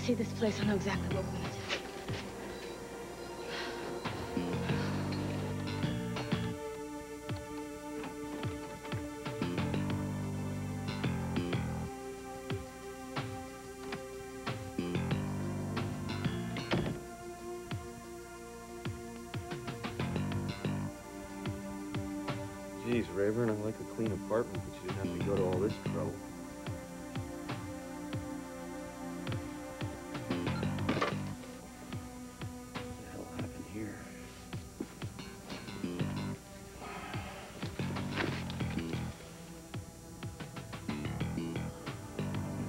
see this place, I'll know exactly what we're gonna do. Geez, Rayburn, I like a clean apartment, but you didn't have to go to all this trouble. What the hell happened here?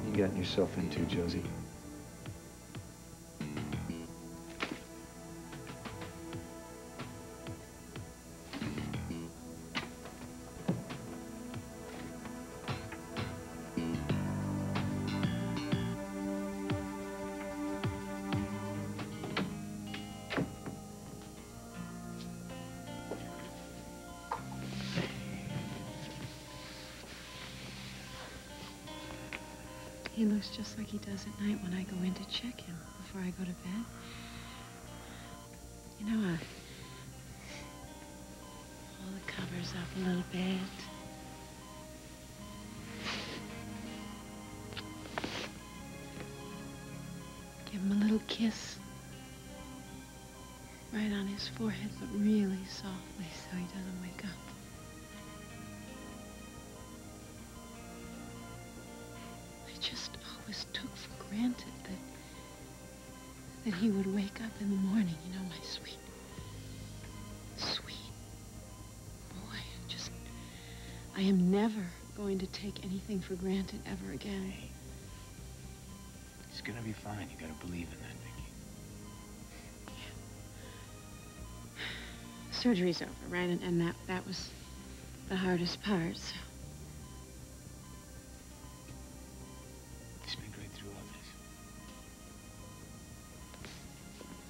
What you gotten yourself into, Josie? He looks just like he does at night when I go in to check him before I go to bed. You know, I pull the covers up a little bit. Give him a little kiss. Right on his forehead, but really softly so he doesn't wake up. I just always took for granted that he would wake up in the morning, you know, my sweet boy. I am never going to take anything for granted ever again. Hey, he's gonna be fine. You gotta believe in that, Vicky. Surgery's over, right? And that was the hardest part, so. He's been right through all this.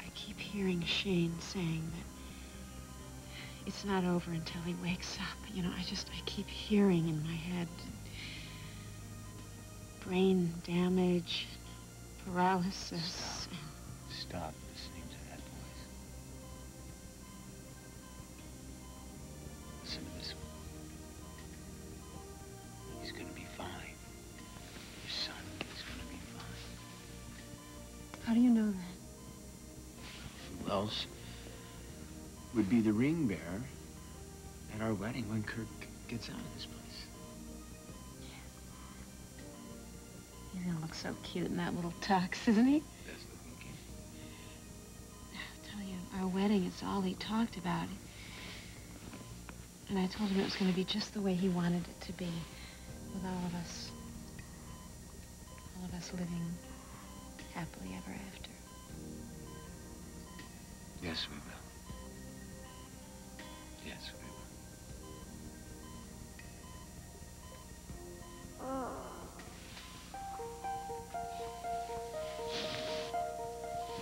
I keep hearing Shane saying that it's not over until he wakes up. You know, I keep hearing in my head brain damage, paralysis. Stop listening to that voice. Listen to this one. He's gonna be fine. Your son is gonna be fine. How do you know that? Who else would be the ring bearer at our wedding when Kirk gets out of this place? He's gonna look so cute in that little tux, isn't he? Best looking kid. I'll tell you, our wedding, it's all he talked about. And I told him it was gonna be just the way he wanted it to be, with all of us living happily ever after. Yes, we will. Yes, we will.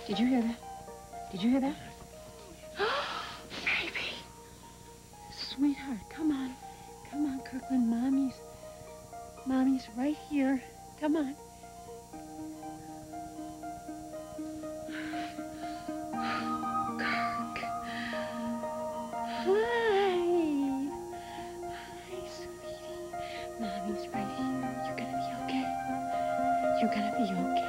Did you hear that? Did you hear that? Baby. Sweetheart, come on. Come on, Kirkland. Mommy's right here. Come on. Kirk. Hi. Hi, sweetie. Mommy's right here. You're gonna be okay. You're gonna be okay.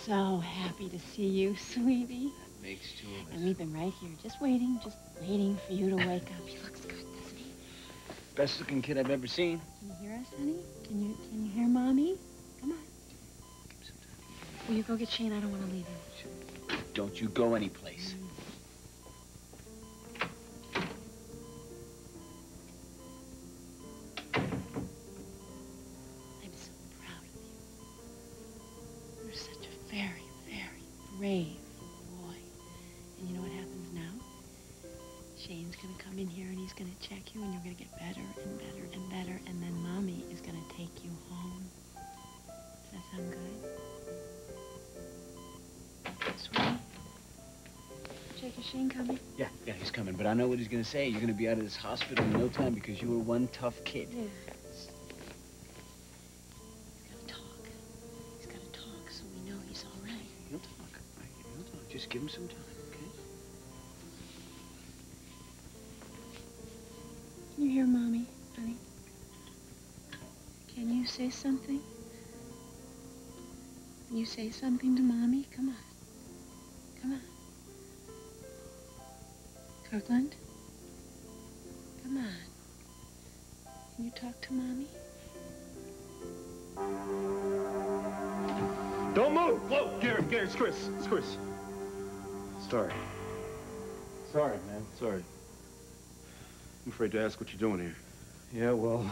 So happy to see you, sweetie. That makes two of us. And we've been right here, just waiting for you to wake up. He looks good, doesn't he? Best looking kid I've ever seen. Can you hear us, honey? Can you hear Mommy? Come on. Will you go get Shane? I don't want to leave you. Don't you go anyplace. I'm so proud of come in here and he's gonna check you and you're gonna get better and better and better, and then Mommy is gonna take you home. Does that sound good? Sweetie? Jake, is Shane coming? Yeah, he's coming. But I know what he's gonna say. You're gonna be out of this hospital in no time because you were one tough kid. Yeah. He's gotta talk so we know he's all right. He'll talk, right? He'll talk. Just give him some time, okay? Can you hear Mommy, honey? Can you say something? Can you say something to Mommy? Come on. Come on. Kirkland? Come on. Can you talk to Mommy? Don't move! Whoa, Gary, it's Chris. It's Chris. Sorry. Sorry, man. Sorry. I'm afraid to ask what you're doing here. Yeah, well,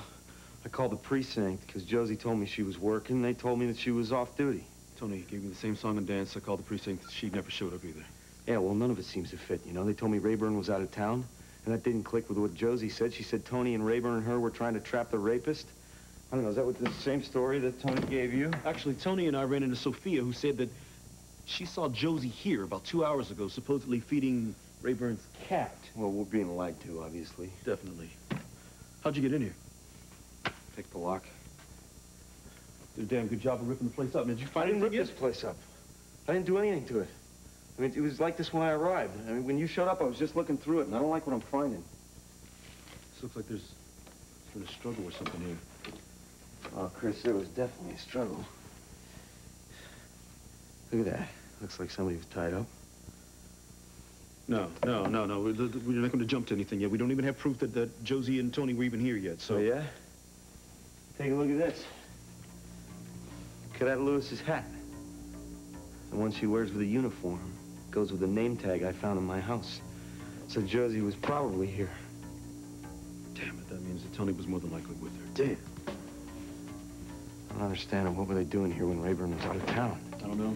I called the precinct because Josie told me she was working. They told me that she was off duty. Tony gave me the same song and dance. I called the precinct. She never showed up either. Yeah, well, none of it seems to fit, you know? They told me Rayburn was out of town, and that didn't click with what Josie said. She said Tony and Rayburn and her were trying to trap the rapist. I don't know, is that what the same story that Tony gave you? Actually, Tony and I ran into Sophia, who said that she saw Josie here about 2 hours ago, supposedly feeding Rayburn's cat. Well, we're being lied to, obviously. Definitely. How'd you get in here? Pick the lock. Did a damn good job of ripping the place up. Did you I find didn't rip anything this place up. I didn't do anything to it. I mean, it was like this when I arrived. I mean, when you showed up, I was just looking through it, and I don't like what I'm finding. This looks like there's been a struggle or something here. Oh, Chris, there was definitely a struggle. Look at that. Looks like somebody was tied up. No. We're not going to jump to anything yet. We don't even have proof that Josie and Tony were even here yet, so... Oh, yeah? Take a look at this. Cadet Lewis's hat. The one she wears with a uniform. Goes with a name tag I found in my house. So Josie was probably here. Damn it, that means that Tony was more than likely with her. Damn. I don't understand. What were they doing here when Rayburn was out of town? I don't know.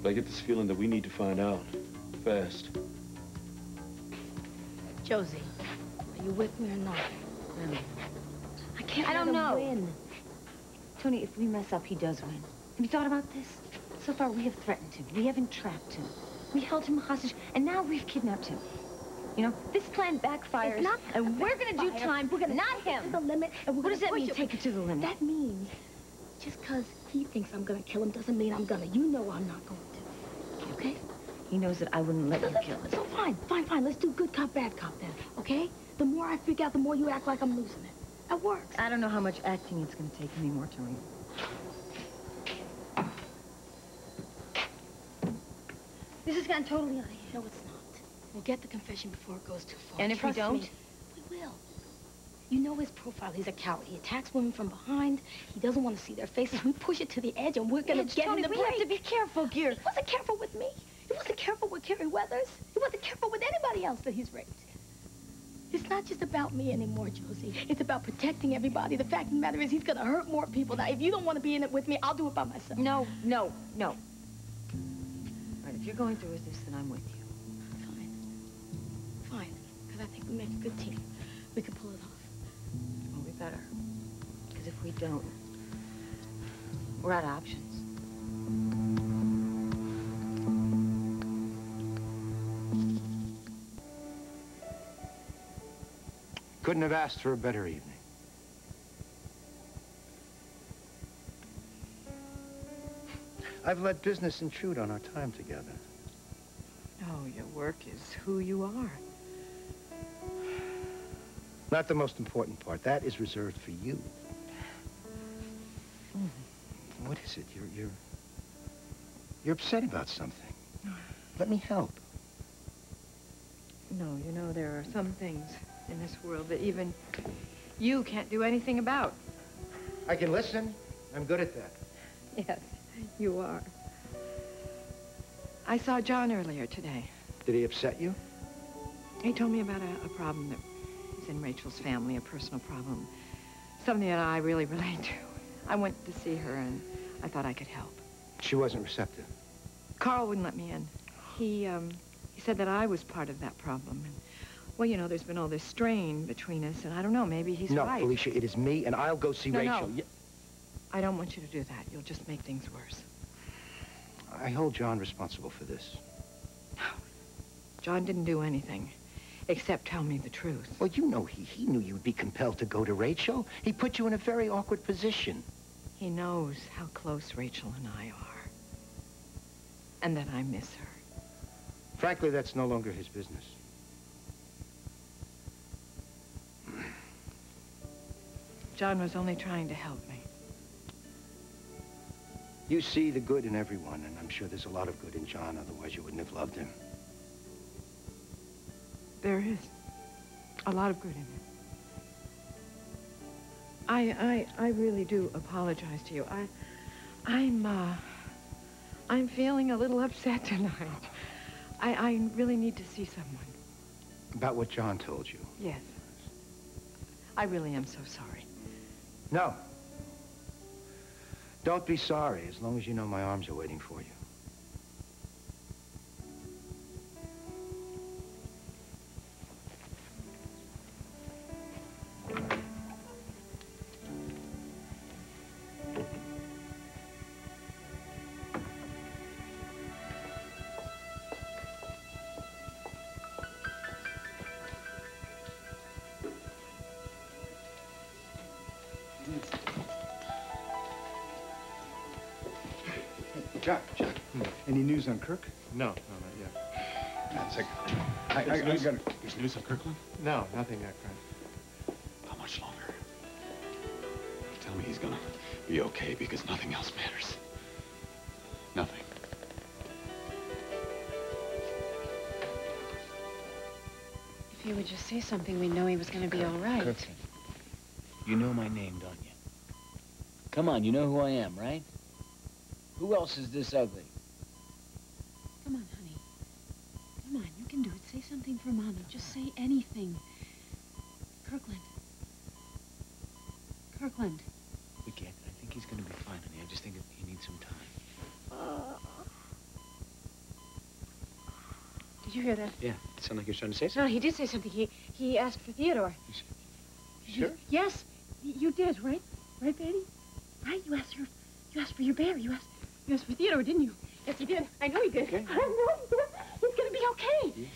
But I get this feeling that we need to find out. Fast. Josie, are you with me or not? I can't I let don't him know. win. Tony, if we mess up, he does win. Have you thought about this? So far, we have threatened him. We have entrapped him. We held him hostage, and now we've kidnapped him. You know, this plan backfires, It's not and we're gonna do backfire. time. We're gonna not take it him. to the limit, and we're What does gonna that push mean, it. take it to the limit? That means just because he thinks I'm gonna kill him doesn't mean I'm gonna. You know I'm not going to. Okay? He knows that I wouldn't let you kill him. So fine. Let's do good cop, bad cop then, okay? The more I freak out, the more you act like I'm losing it. That works. I don't know how much acting it's gonna take anymore, Tony. This has gotten totally out of hand. No, it's not. We'll get the confession before it goes too far. And if we Trust don't? me, we will. You know his profile. He's a coward. He attacks women from behind. He doesn't want to see their faces. We push it to the edge, and we're gonna get Tony, him to we break. have to be careful here. He wasn't careful with me. He wasn't careful with Carrie Weathers. He wasn't careful with anybody else that he's raped. It's not just about me anymore, Josie. It's about protecting everybody. The fact of the matter is he's gonna hurt more people. Now, if you don't want to be in it with me, I'll do it by myself. No. All right, if you're going through with this, then I'm with you. Fine. Because I think we make a good team. We can pull it off. Well, we better. Because if we don't, we're out of options. Couldn't have asked for a better evening. I've let business intrude on our time together. Oh, your work is who you are. Not the most important part. That is reserved for you. What is it? You're upset about something. Let me help. No, you know, there are some things in this world that even you can't do anything about. I can listen. I'm good at that. Yes, you are. I saw John earlier today. Did he upset you? He told me about a problem that was in Rachel's family, a personal problem. Something that I really relate to. I went to see her, and I thought I could help. She wasn't receptive. Carl wouldn't let me in. He said that I was part of that problem. And, Well, you know, there's been all this strain between us, and I don't know, maybe he's No, right. Felicia, it is me, and I'll go see Rachel. No. I don't want you to do that. You'll just make things worse. I hold John responsible for this. No. John didn't do anything, except tell me the truth. Well, you know he knew you'd be compelled to go to Rachel. He put you in a very awkward position. He knows how close Rachel and I are, and that I miss her. Frankly, that's no longer his business. John was only trying to help me. You see the good in everyone, and I'm sure there's a lot of good in John, otherwise you wouldn't have loved him. There is a lot of good in it. I really do apologize to you. I'm feeling a little upset tonight. I really need to see someone. About what John told you? Yes. I really am so sorry. No. Don't be sorry, as long as you know my arms are waiting for you. Jack. Any news on Kirk? No, not yet. That's it. There's news of Kirkland? No, nothing yet, Grant. How much longer? Tell me he's gonna be okay, because nothing else matters. Nothing. If he would just say something, we'd know he was going to be all right. Kirkland, you know my name, don't you? Come on, you know who I am, right? Who else is this ugly? Come on, honey. Come on, you can do it. Say something for Mommy. Just say anything. Kirkland. Kirkland. Forget. I think he's gonna be fine, honey. I just think he needs some time. Did you hear that? Yeah, it sounded like you're trying to say No, something. he did say something. He asked for Theodore. Sure? Yes, you did, right? Right, baby? Right? You asked for your bear. You asked for Theodore, didn't you? Yes, he did. I know he did. Okay. I know he did. He's gonna be okay. Yes.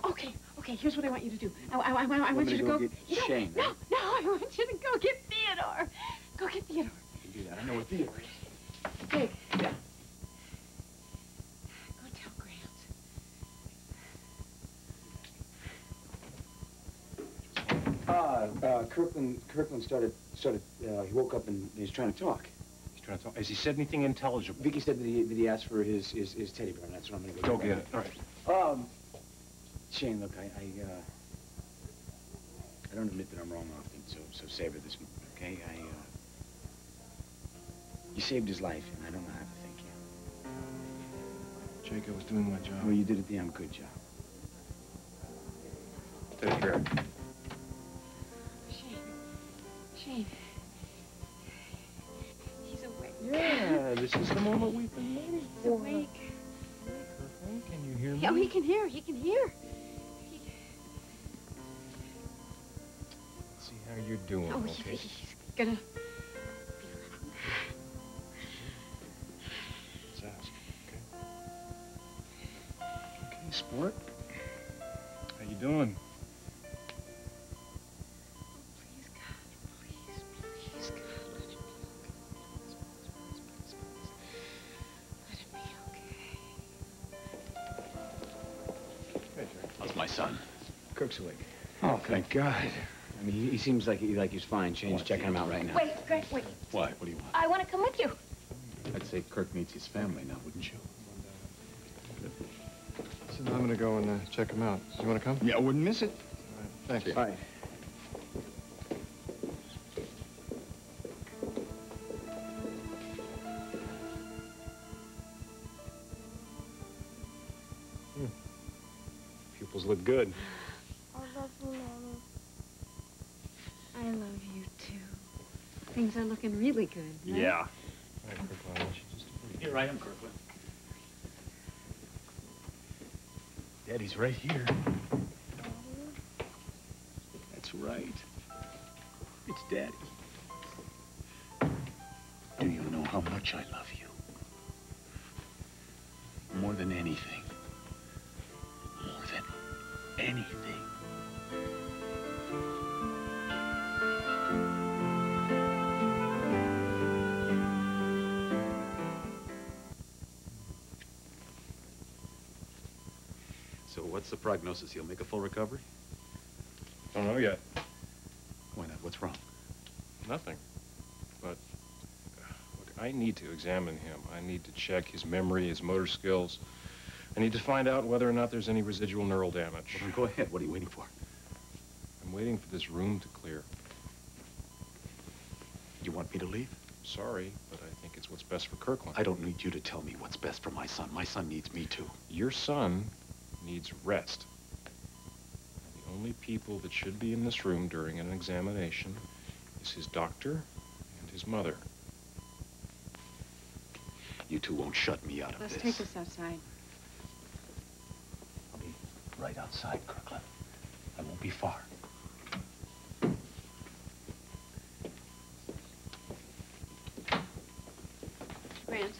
Okay. Here's what I want you to do. I want you to go. Get Shane, No, right? no. I want you to go get Theodore. Go get Theodore. I can do that. I know where Theodore is. Big. Yeah. Go tell Grant. Kirkland started, he woke up and he's trying to talk. He's trying to talk. Has he said anything intelligible? Vicky said that he asked for his teddy bear, and that's what I'm gonna Go get it. All right. Shane, look, I don't admit that I'm wrong often, so savor this moment, okay? You saved his life, and I don't know how to thank you. Jake, I was doing my job. Well, you did a damn good job. Teddy bear. Shane. He's awake. Yeah, this is the moment we've been waiting He's awake. Can you hear me? Yeah, he can hear. See how you're doing, Oh, okay? he's gonna... Let's ask, okay? Okay, sport. How you doing? Please, God. Please, God. Let him be okay. Hey, Jack. How's my son? Kirk's awake. Oh, thank God. I mean, he seems like he's fine. Shane's checking him out right now. Wait, Grant, wait. Why? What do you want? I want to come with you. I'd say Kirk needs his family now, wouldn't you? So I'm gonna go and check him out. You wanna come? Yeah, I wouldn't miss it. All right, thanks. All right. Pupils look good. I love you, Mama. I love you, too. Things are looking really good, right? Yeah. All right, Kirk, why don't you just... Here I am, Kirkland. Daddy's right here. right. It's Daddy. Do you know how much I love you? More than anything. More than anything. So what's the prognosis? He'll make a full recovery? Don't know yet. Why not? What's wrong? Nothing. But, look, I need to examine him. I need to check his memory, his motor skills. I need to find out whether or not there's any residual neural damage. Well, then go ahead. What are you waiting for? I'm waiting for this room to clear. You want me to leave? Sorry, but I think it's what's best for Kirkland. I don't need you to tell me what's best for my son. My son needs me too. Your son needs rest. The only people that should be in this room during an examination is his doctor and his mother. You two won't shut me out of Let's this. take this outside. I'll be right outside, Kirkland. I won't be far. Grant,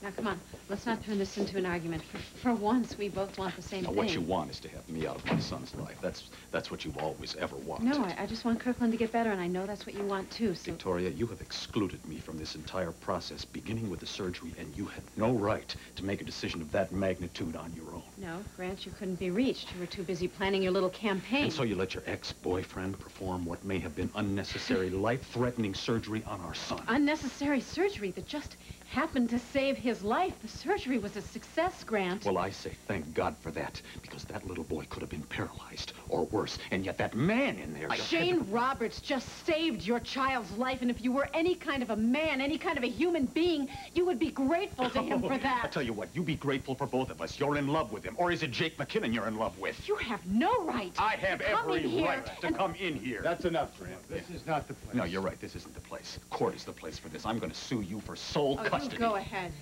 now come on. Let's not turn this into an argument. For once, we both want the same Now, thing. what you want is to have me out of my son's life. That's what you've always ever wanted. No, I just want Kirkland to get better, and I know that's what you want, too, so... Victoria, you have excluded me from this entire process, beginning with the surgery, and you had no right to make a decision of that magnitude on your own. No, Grant, you couldn't be reached. You were too busy planning your little campaign. And so you let your ex-boyfriend perform what may have been unnecessary, life-threatening surgery on our son. Unnecessary surgery that just happened to save his life. The surgery was a success, Grant. Well, I say thank God for that, because that little boy could have been paralyzed, or worse, and yet that man in there... Shane Roberts just saved your child's life, and if you were any kind of a man, any kind of a human being, you would be grateful to him for that. I tell you what, you be grateful for both of us. You're in love with him. Or is it Jake McKinnon you're in love with? You have no right. I have every right to and... come in here. That's enough, Grant. This is not the place. No, you're right. This isn't the place. Court is the place for this. I'm going to sue you for sole custody. You go ahead.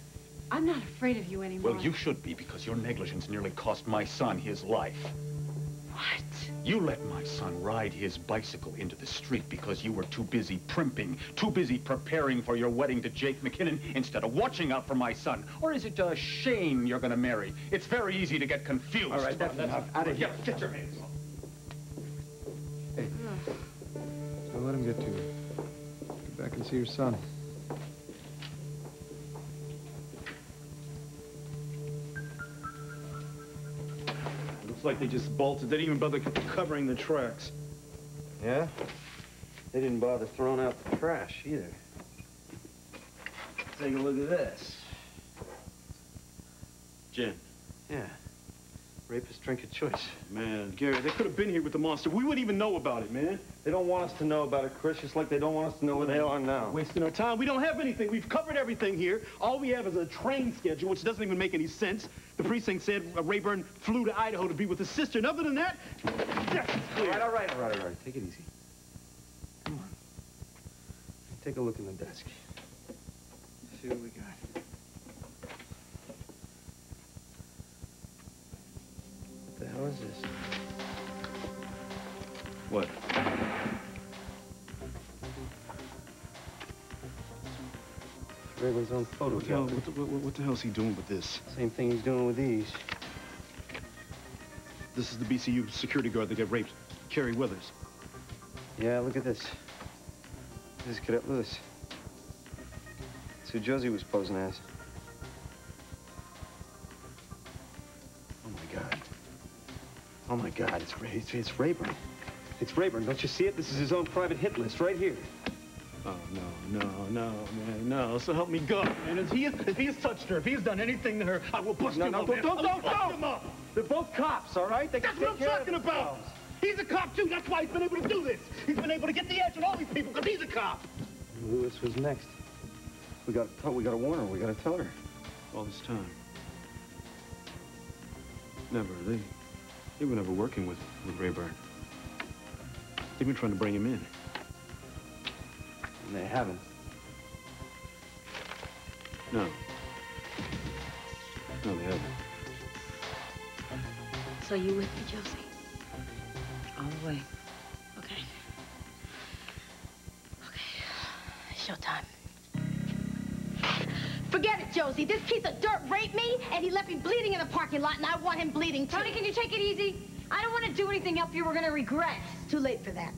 I'm not afraid of you anymore. Well, you should be, because your negligence nearly cost my son his life. What? You let my son ride his bicycle into the street because you were too busy primping, too busy preparing for your wedding to Jake McKinnon instead of watching out for my son. Or is it Shane you're going to marry? It's very easy to get confused. All right, that's enough. Out of here. Get your hands off. Hey, so let him get to you. Get back and see your son. Looks like they just bolted. They didn't even bother covering the tracks. Yeah? They didn't bother throwing out the trash either. Take a look at this. Gin. Yeah. Rapist drink of choice. Man, Gary, they could have been here with the monster. We wouldn't even know about it, man. They don't want us to know about it, Chris, just like they don't want us to know where they are now. Wasting our time. We don't have anything. We've covered everything here. All we have is a train schedule, which doesn't even make any sense. The precinct said Rayburn flew to Idaho to be with his sister. And other than that, yes, it's clear. All right. Take it easy. Come on. Take a look in the desk. See what we got. What the hell is this? What? Rayburn's own photo. What the hell's he doing with this? Same thing he's doing with these. This is the BCU security guard that got raped. Carrie Withers. Yeah, look at this. This is Cadet Lewis. That's who Josie was posing as. Oh, my God. Oh, my God. It's Rayburn. It's Rayburn. Don't you see it? This is his own private hit list right here. Oh, no, man, no. So help me God, man. If he has touched her, if he has done anything to her, I will bust him up. Don't! They're both cops, all right? They can That's what I'm take care talking of about. He's a cop, too. That's why he's been able to do this. He's been able to get the edge on all these people because he's a cop. Lewis was next. We gotta warn her. We gotta tell her. All this time. Never. They were never working with Rayburn. They've been trying to bring him in. And they haven't. No. No, they haven't. So you with me, Josie? All the way. Okay. Showtime. Forget it, Josie. This piece of dirt raped me, and he left me bleeding in the parking lot, and I want him bleeding, too. Tony, can you take it easy? I don't want to do anything up here we're going to regret. It's too late for that.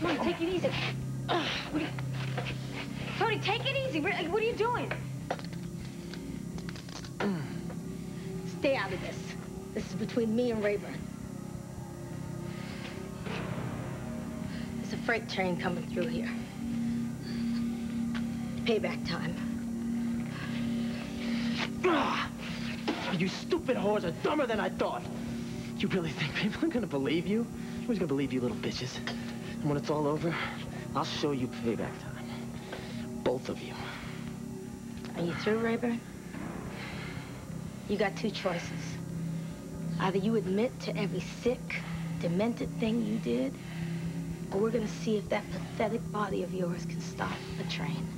Tony, take it easy. Tony, take it easy. What are you doing? Stay out of this. This is between me and Rayburn. There's a freight train coming through here. Payback time. You stupid whores are dumber than I thought. You really think people are gonna believe you? Who's gonna believe you little bitches? And when it's all over, I'll show you payback time. Both of you. Are you through, Rayburn? You got two choices. Either you admit to every sick, demented thing you did, or we're gonna see if that pathetic body of yours can stop a train.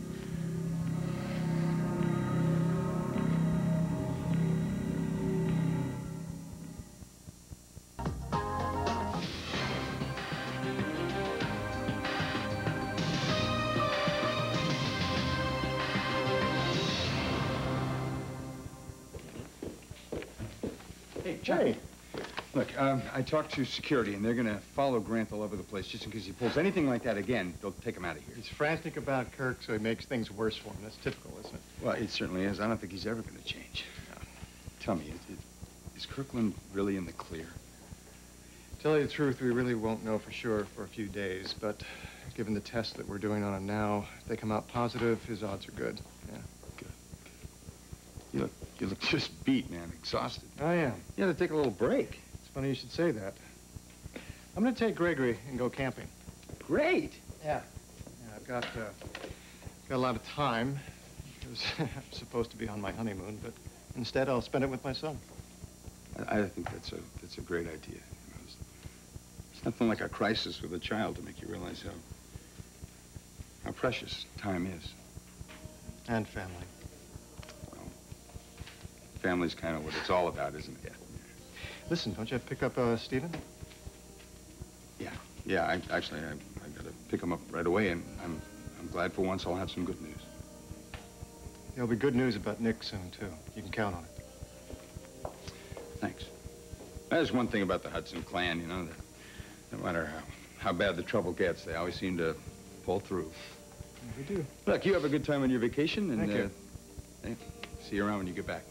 Hey, Johnny. Look, I talked to security, and they're going to follow Grant all over the place. Just in case he pulls anything like that again, they'll take him out of here. He's frantic about Kirk, so he makes things worse for him. That's typical, isn't it? Well, it certainly is. I don't think he's ever going to change. No. Tell me, is Kirkland really in the clear? To tell you the truth, we really won't know for sure for a few days, but given the tests that we're doing on him now, if they come out positive, his odds are good. Yeah. Good. You look just beat, man. Exhausted. I am. You ought to take a little break. It's funny you should say that. I'm going to take Gregory and go camping. Great. Yeah, I've got a lot of time. It was supposed to be on my honeymoon, but instead I'll spend it with my son. I think that's a great idea. You know, it's nothing like a crisis with a child to make you realize how precious time is. And family. Family's kind of what it's all about, isn't it? Listen, don't you have to pick up Stephen? Yeah. I got to pick him up right away, and I'm glad for once I'll have some good news. There'll be good news about Nick soon, too. You can count on it. Thanks. There's one thing about the Hudson clan, you know, that no matter how bad the trouble gets, they always seem to pull through. We do. Look, you have a good time on your vacation, and Thank you. Hey, see you around when you get back.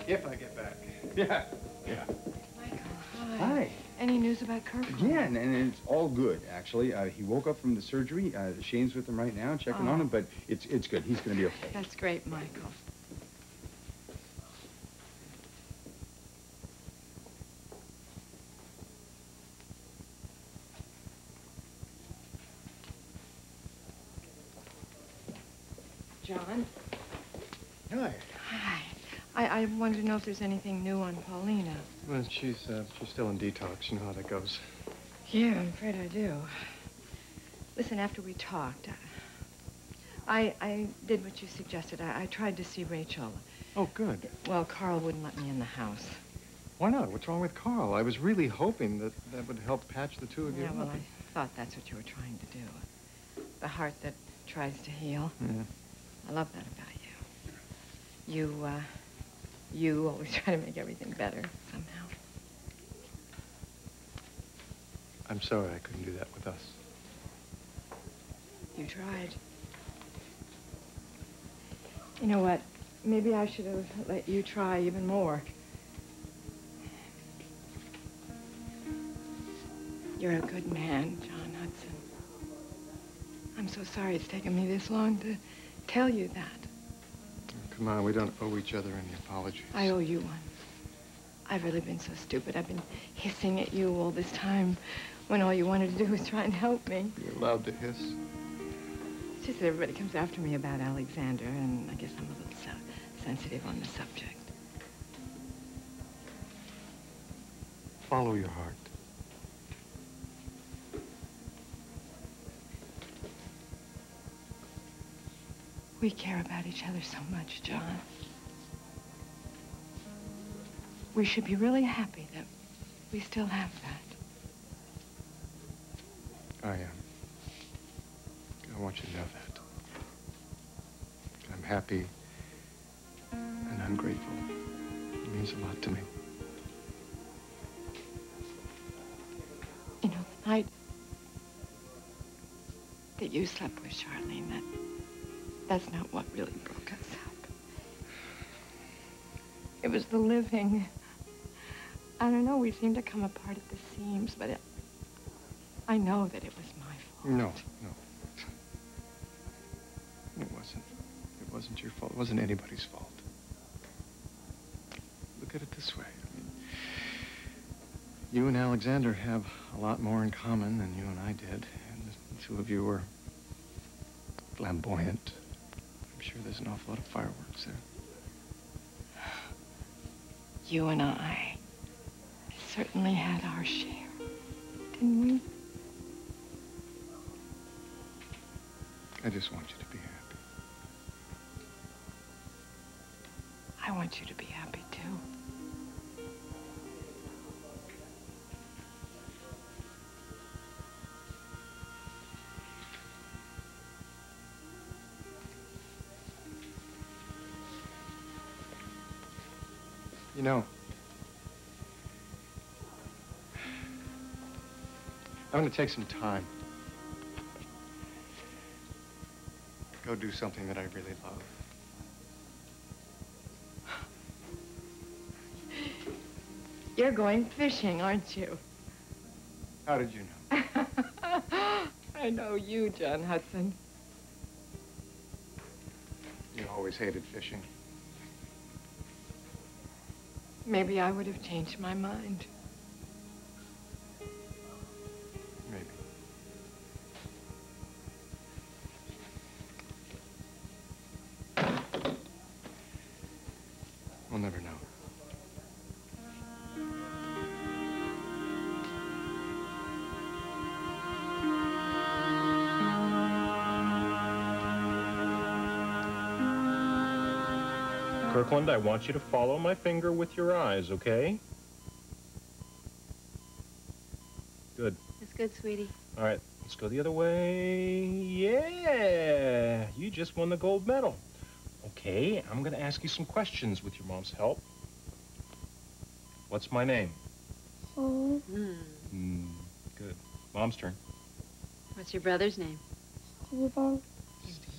If I get back. Yeah. Michael, hi. Hi. Any news about Kirk? Yeah, and it's all good, actually. He woke up from the surgery. Shane's with him right now, checking on him, but it's good. He's going to be okay. That's great, Michael. John? Hi. Hi. I wanted to know if there's anything new on Paulina. Well, she's still in detox. You know how that goes. Yeah, I'm afraid I do. Listen, after we talked, I did what you suggested. I tried to see Rachel. Oh, good. Well, Carl wouldn't let me in the house. Why not? What's wrong with Carl? I was really hoping that would help patch the two of you Yeah, well, up. I thought that's what you were trying to do. The heart that tries to heal. Yeah. I love that about you. You always try to make everything better, somehow. I'm sorry I couldn't do that with us. You tried. You know what? Maybe I should have let you try even more. You're a good man, John Hudson. I'm so sorry it's taken me this long to tell you that. Come on, we don't owe each other any apologies. I owe you one. I've really been so stupid. I've been hissing at you all this time when all you wanted to do was try and help me. You're allowed to hiss. It's just that everybody comes after me about Alexander, and I guess I'm a little sensitive on the subject. Follow your heart. We care about each other so much, John. We should be really happy that we still have that. I want you to know that. I'm happy and I'm grateful. It means a lot to me. You know, the night that you slept with Charlene, that's not what really broke us up. It was the living. I don't know, we seemed to come apart at the seams, but I know that it was my fault. No. It wasn't. It wasn't your fault. It wasn't anybody's fault. Look at it this way. I mean, you and Alexander have a lot more in common than you and I did. And the two of you were flamboyant. I'm sure there's an awful lot of fireworks there. You and I certainly had our share, didn't we? I just want you to be happy. I want you to be happy, too. You know, I'm going to take some time. Go do something that I really love. You're going fishing, aren't you? How did you know? I know you, John Hudson. You always hated fishing. Maybe I would have changed my mind. Maybe. We'll never know. Kirkland, I want you to follow my finger with your eyes, okay? Good. That's good, sweetie. All right, let's go the other way. Yeah, you just won the gold medal. Okay, I'm gonna ask you some questions with your mom's help. What's my name? Good. Mom's turn. What's your brother's name? Steven.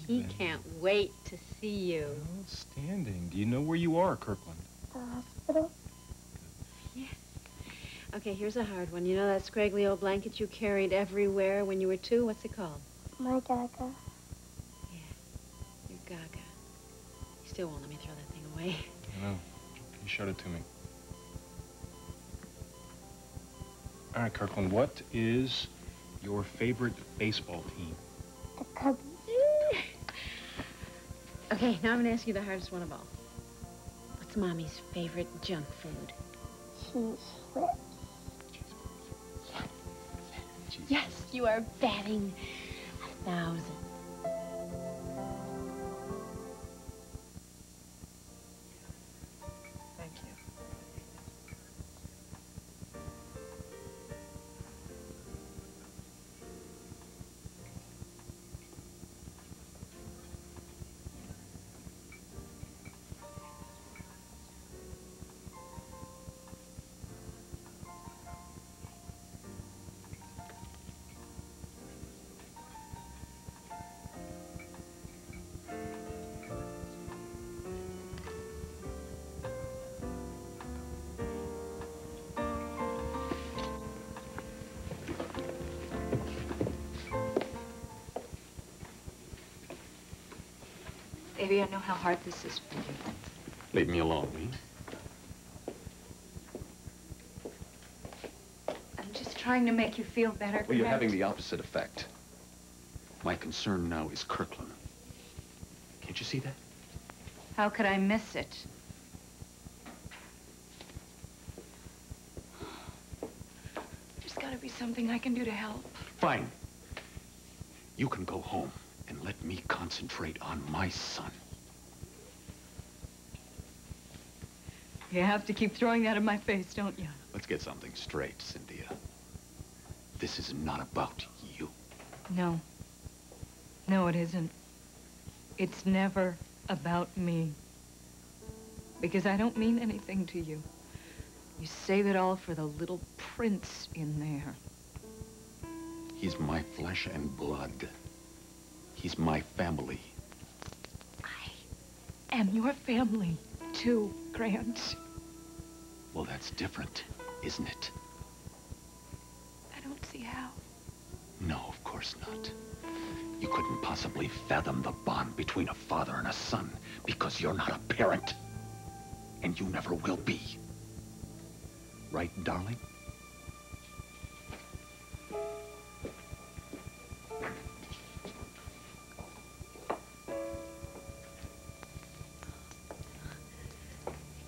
He can't wait to see you. Outstanding. Do you know where you are, Kirkland? The hospital. Yes. Okay, here's a hard one. You know that scraggly old blanket you carried everywhere when you were 2? What's it called? My Gaga. Your Gaga. You still won't let me throw that thing away. I know. You showed it to me. All right, Kirkland, what is your favorite baseball team? The Cubbies. Okay, now I'm gonna ask you the hardest one of all. What's Mommy's favorite junk food? Cheese whip. Yes, you are batting 1,000. Thank you. Baby, I know how hard this is for you. Leave me alone, will you? I'm just trying to make you feel better. Well, you're having the opposite effect. My concern now is Kirkland. Can't you see that? How could I miss it? There's got to be something I can do to help. Fine. You can go home and let me concentrate on my son. You have to keep throwing that in my face, don't you? Let's get something straight, Cynthia. This is not about you. No. No, it isn't. It's never about me. Because I don't mean anything to you. You save it all for the little prince in there. He's my flesh and blood. He's my family. I am your family, too, Grant. Well, that's different, isn't it? I don't see how. No, of course not. You couldn't possibly fathom the bond between a father and a son because you're not a parent. And you never will be. Right, darling?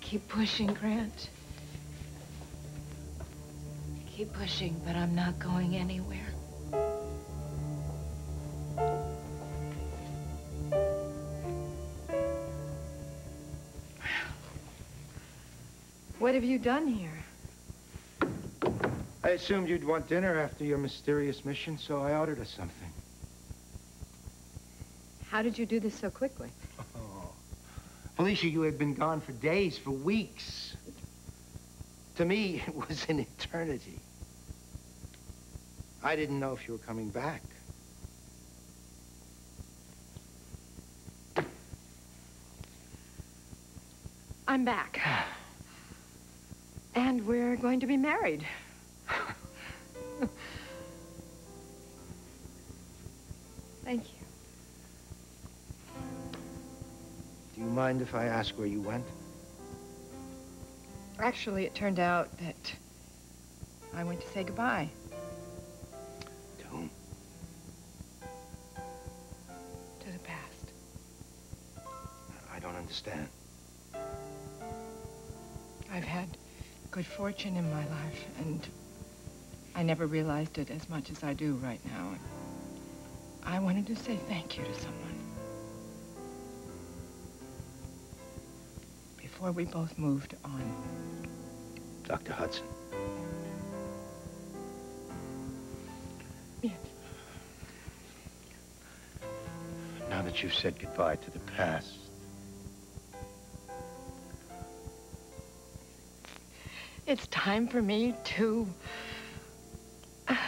Keep pushing, Grant. Keep pushing, but I'm not going anywhere. What have you done here? I assumed you'd want dinner after your mysterious mission, so I ordered us something. How did you do this so quickly? Oh. Felicia, you had been gone for days, for weeks. To me, it was an eternity. I didn't know if you were coming back. I'm back. And we're going to be married. Thank you. Do you mind if I ask where you went? Actually, it turned out that I went to say goodbye. To whom? To the past. I don't understand. I've had good fortune in my life, and I never realized it as much as I do right now. I wanted to say thank you to someone. Before we both moved on. Dr. Hudson. Yes. Now that you've said goodbye to the past, it's time for me to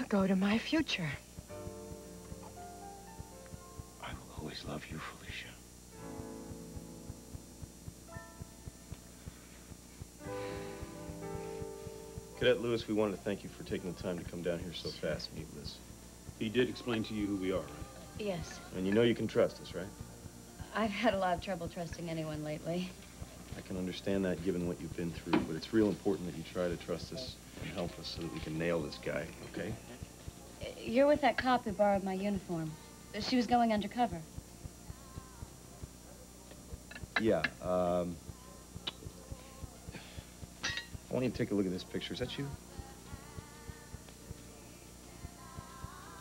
go to my future. I will always love you, Felicia. Cadet Lewis, we wanted to thank you for taking the time to come down here so fast and meet with us. He did explain to you who we are, right? Yes. And you know you can trust us, right? I've had a lot of trouble trusting anyone lately. I can understand that given what you've been through, but it's real important that you try to trust us and help us so that we can nail this guy, okay? You're with that cop who borrowed my uniform. She was going undercover. Yeah, I want you to take a look at this picture. Is that you?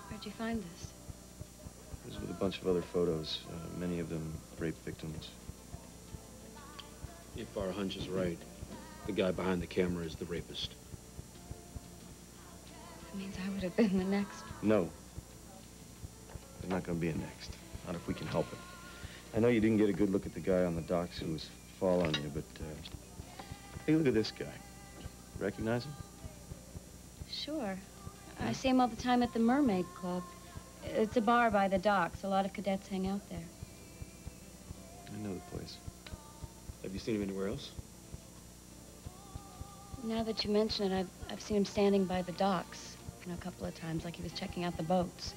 Where'd you find this? This is with a bunch of other photos, many of them rape victims. If our hunch is right, the guy behind the camera is the rapist. That means I would have been the next. No. There's not going to be a next. Not if we can help it. I know you didn't get a good look at the guy on the docks who was following you, but take a look at this guy. Recognize him? Sure. I see him all the time at the Mermaid Club. It's a bar by the docks. A lot of cadets hang out there. I know the place. Have you seen him anywhere else? Now that you mention it, I've seen him standing by the docks, a couple of times, like he was checking out the boats.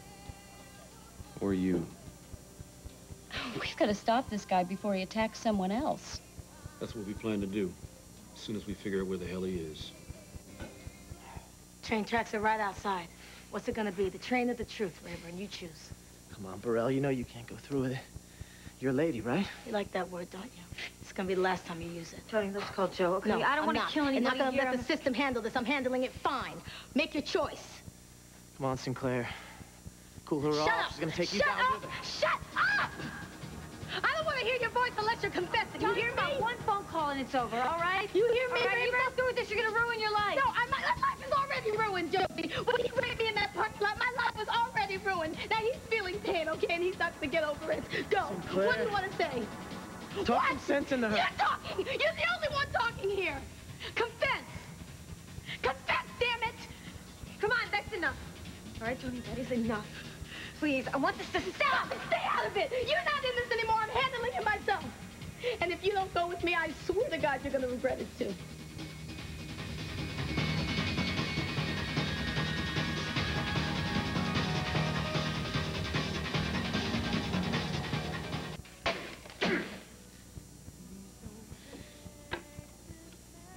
Or you. We've got to stop this guy before he attacks someone else. That's what we plan to do, as soon as we figure out where the hell he is. Train tracks are right outside. What's it gonna be, the train or the truth, Rayburn? You choose. Come on, Burrell, you know you can't go through with it. You're a lady, right? You like that word, don't you? It's gonna be the last time you use it. Tony, let's call Joe, okay? No, I don't want to kill anybody I'm not here. gonna let the system handle this. I'm handling it fine. Make your choice. Come on, Sinclair. Cool her Shut off. up! She's gonna take you Shut down up! with her. Shut up! I don't want to hear your voice unless you're confessing. You hear me? One phone call and it's over, all right? You hear me, All right, Rayburn? you go through with this, you're gonna ruin your life. No, my life is already ruined, Josie. When he raped me in that parking lot, my life was already ruined. Now he's feeling pain, okay, and he's not gonna get over it. Go. Sinclair. What do you want to say? Talk some sense into her. You're talking. You're the only one talking here. Confess. Confess, damn it. Come on, that's enough. All right, Tony, that is enough. Please, I want this to Stop it. Stay out of it. You're not in this anymore. I'm handling it myself. And if you don't go with me, I swear to God you're going to regret it, too.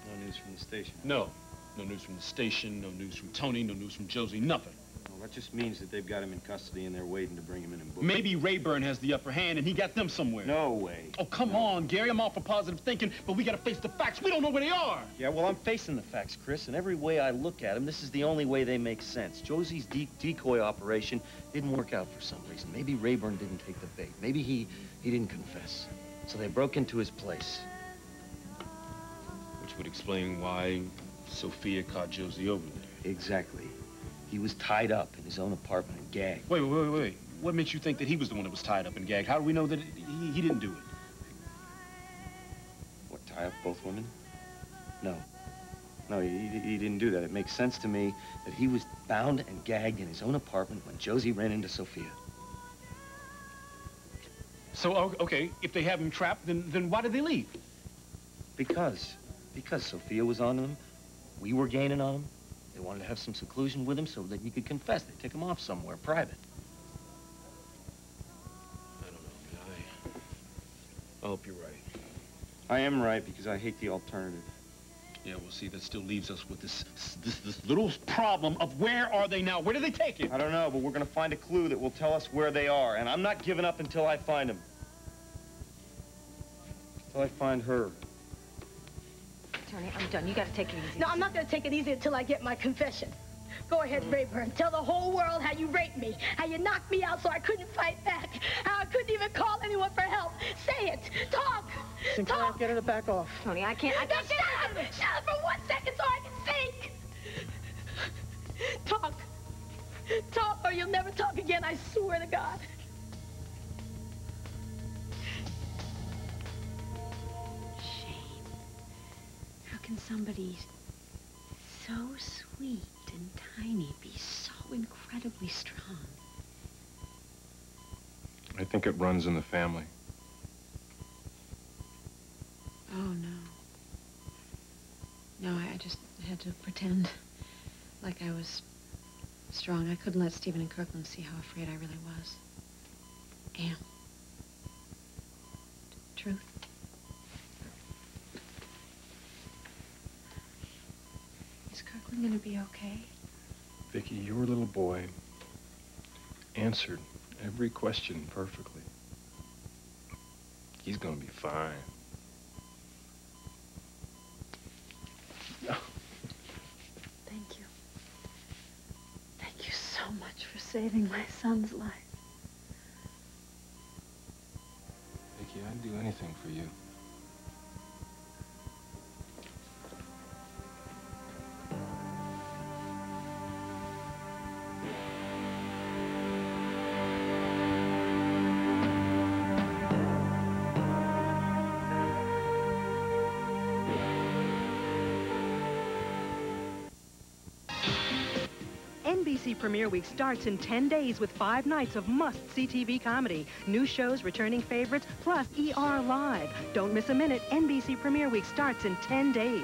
No news from the station. No. No news from the station, no news from Tony, no news from Josie, nothing. Well, that just means that they've got him in custody and they're waiting to bring him in and book. Maybe Rayburn has the upper hand and he got them somewhere. No way. Oh, come on, Gary. I'm all for positive thinking, but we gotta face the facts. We don't know where they are. Yeah, well, I'm facing the facts, Chris, and every way I look at them, this is the only way they make sense. Josie's decoy operation didn't work out for some reason. Maybe Rayburn didn't take the bait. Maybe he didn't confess. So they broke into his place. Which would explain why Sophia caught Josie over there. Exactly. He was tied up in his own apartment and gagged. Wait. What makes you think that he was the one that was tied up and gagged? How do we know that he didn't do it? What, tie up both women? No. No, he didn't do that. It makes sense to me That he was bound and gagged in his own apartment when Josie ran into Sophia. So, okay, if they have him trapped, then why did they leave? Because Sophia was on them. We were gaining on him. They wanted to have some seclusion with him so that he could confess. They took him off somewhere private. I don't know, man. I hope you're right. I am right because I hate the alternative. Yeah, well, see, that still leaves us with this little problem of where are they now? Where did they take him? I don't know, but we're gonna find a clue that will tell us where they are, and I'm not giving up until I find them. Until I find her. Tony, I'm done. You gotta take it easy. No, I'm not going to take it easy until I get my confession. Go ahead, Rayburn. Tell the whole world how you raped me, how you knocked me out so I couldn't fight back, how I couldn't even call anyone for help. Say it. Talk. Sinclair, Talk. get her to back off. Tony, I can't. Now, shut up! Shut up for 1 second so I can think! Talk. Talk or you'll never talk again, I swear to God. How can somebody so sweet and tiny be so incredibly strong? I think it runs in the family. Oh, no. No, I just had to pretend like I was strong. I couldn't let Stephen and Kirkland see how afraid I really was. Am. Truth. Is Kirkland gonna be okay? Vicky, your little boy answered every question perfectly. He's gonna be fine. Thank you. Thank you so much for saving my son's life. Vicky, I'd do anything for you. NBC Premiere Week starts in 10 days with 5 nights of must-see TV comedy. New shows, returning favorites, plus ER Live. Don't miss a minute. NBC Premiere Week starts in 10 days.